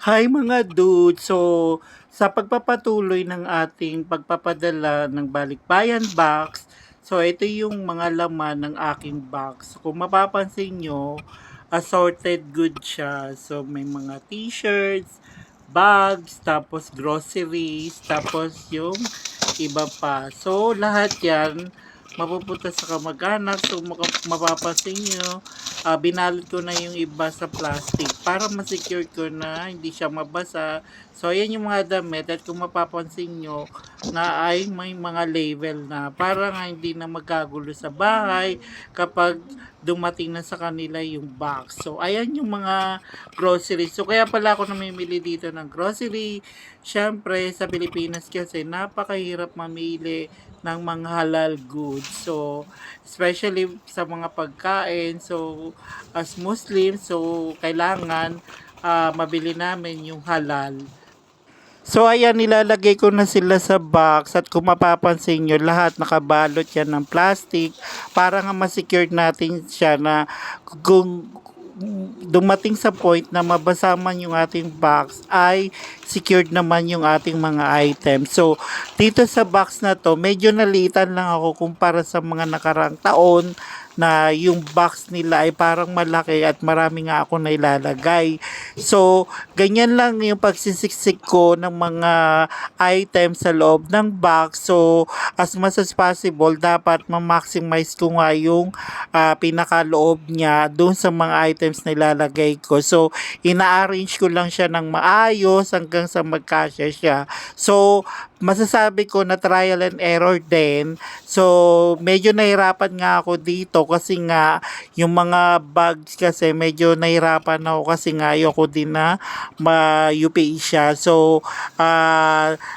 Hi mga dude! So, sa pagpapatuloy ng ating pagpapadala ng balikbayan box, so ito yung mga laman ng aking box. So, kung mapapansin nyo, assorted good siya. So, may mga t-shirts, bags, tapos groceries, tapos yung iba pa. So, lahat yan mapupunta sa kamag-anak. So, mapapansin nyo, binalot ko na yung iba sa plastic para ma-secure ko na hindi siya mabasa. So, ayan yung mga damit at kung mapapansin nyo na ay may mga label na para nga hindi na magkagulo sa bahay kapag dumating na sa kanila yung box. So, ayan yung mga groceries. So, kaya pala ako namimili dito ng grocery. Siyempre, sa Pilipinas kasi napakahirap mamili ng mga halal goods. So, especially sa mga pagkain. So, as Muslim, so kailangan mabili namin yung halal. So ayan, nilalagay ko na sila sa box at kung mapapansin nyo, lahat nakabalot yan ng plastic para nga ma-secure natin siya na kung dumating sa point na mabasa man yung ating box ay secured naman yung ating mga items. So dito sa box na to, medyo nalitan lang ako kumpara sa mga nakarang taon na yung box nila ay parang malaki at marami nga ako na ilalagay. So, ganyan lang yung pagsisiksik ko ng mga items sa loob ng box. So, as much as possible, dapat ma-maximize ko nga yung pinakaloob niya doon sa mga items na ilalagay ko. So, ina-arrange ko lang siya ng maayos hanggang sa magkasya siya. So, masasabi ko na trial and error din. So, medyo nahirapan nga ako dito kasi nga yung mga bags kasi medyo nahirapan ako kasi nga ayoko din na ma-UPI siya. So,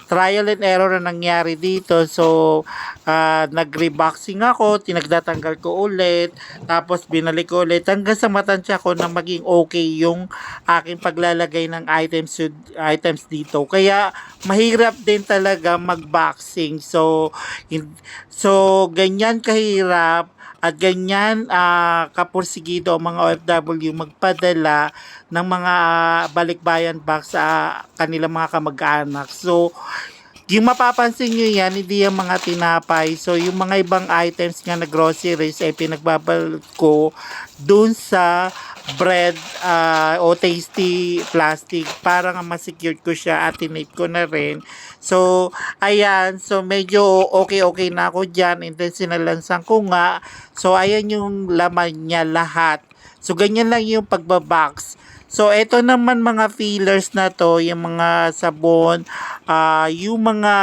trial and error na nangyari dito. So, nag-reboxing ako, tinagdatanggal ko ulit, tapos binalik ko ulit hanggang sa matansya ko na maging okay yung aking paglalagay ng items dito. Kaya, mahirap din talaga mag-boxing. So, ganyan kahirap at ganyan kapursigido ang mga OFW magpadala ng mga balikbayan box sa kanilang mga kamag-anak. So, yung mapapansin nyo yan, hindi yung mga tinapay. So, yung mga ibang items nga na groceries ay pinagbabalot ko dun sa bread o tasty plastic para nga ma-secure ko siya at tinate ko na rin. So, ayan. So, medyo okay na ako dyan. And then, sinalansan ko nga. So, ayan yung laman niya lahat. So, ganyan lang yung pagbabox. So, ito naman mga fillers na to, yung mga sabon, yung mga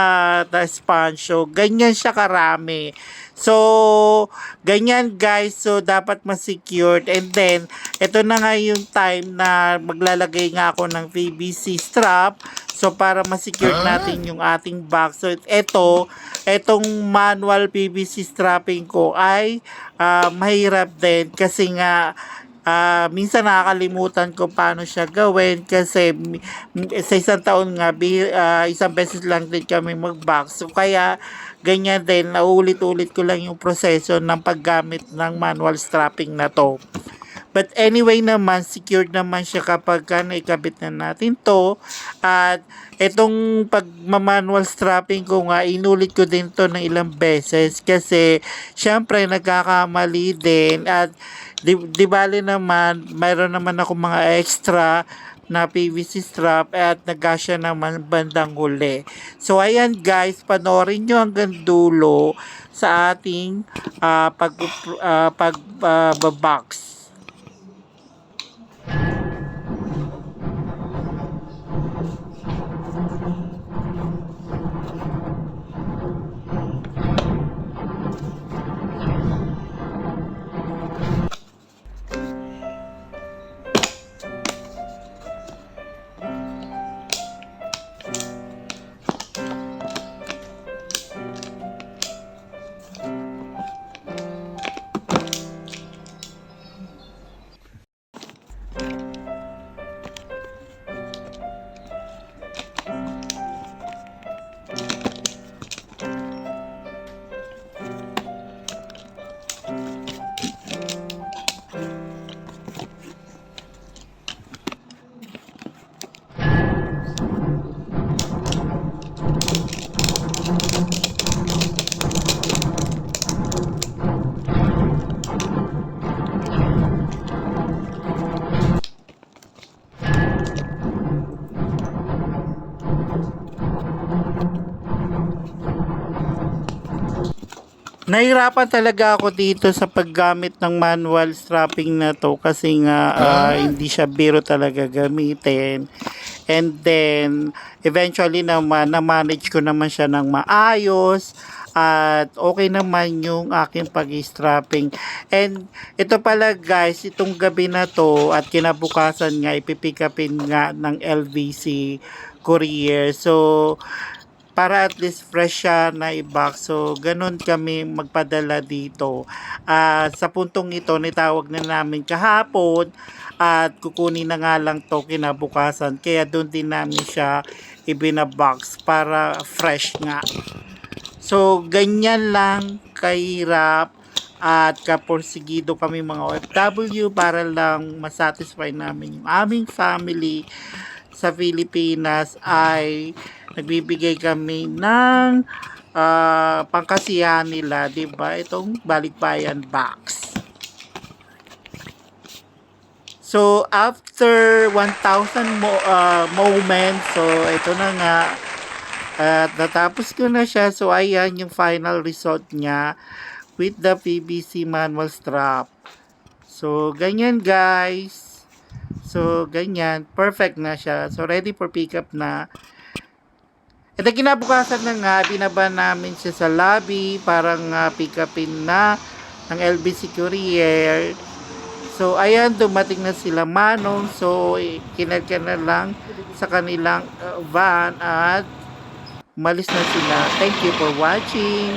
sponge, so, ganyan siya karami. So, ganyan guys, so dapat ma-secured. And then, ito na nga yung time na maglalagay nga ako ng PVC strap. So, para ma-secure natin yung ating box. So, etong manual PVC strapping ko ay mahirap din kasi nga minsan nakakalimutan ko paano siya gawin kasi sa isang taon nga isang beses lang din kami mag-box. So kaya ganyan din, naulit-ulit ko lang yung proseso ng paggamit ng manual strapping na to. But anyway naman, secured naman siya kapag naikabit na natin to. At itong pag-manual strapping ko nga, inulit ko din to ng ilang beses kasi syempre nagkakamali din at di bali naman, mayroon naman ako mga extra na PVC strap at nagkasya naman bandang huli. So ayan guys, panoorin nyo hanggang dulo sa ating pag-box. Nahirapan talaga ako dito sa paggamit ng manual strapping na 'to kasi nga, hindi siya biro talaga gamitin. And then, eventually naman na-manage ko naman siya ng maayos at okay naman yung aking pag-i-strapping. And ito pala guys, itong gabi na 'to at kinabukasan nga ipi-pick upin nga ng LVC courier. So, para at least fresh siya na i-box. So, ganun kami magpadala dito. Sa puntong ito, nitawag na namin kahapon at kukunin na nga lang to kinabukasan. Kaya doon din namin siya ibinabox para fresh nga. So, ganyan lang kahirap at kaporsigido kami mga OFW para lang masatisfy namin yung aming family sa Pilipinas ay nagbibigay kami ng pangkasiyahan nila, 'di ba? Itong balikbayan box. So after 1,000 moments, so ito na nga at natapos ko na siya. So ayan yung final result niya with the PVC manual strap. So ganyan guys. So, ganyan. Perfect na siya. So, ready for pickup na. At kinabukasan na nga, binaba namin siya sa lobby para nga pick upin na ng LBC Courier. So, ayan, dumating na sila Manong. So, kinarga na lang sa kanilang van at malis na sila. Thank you for watching.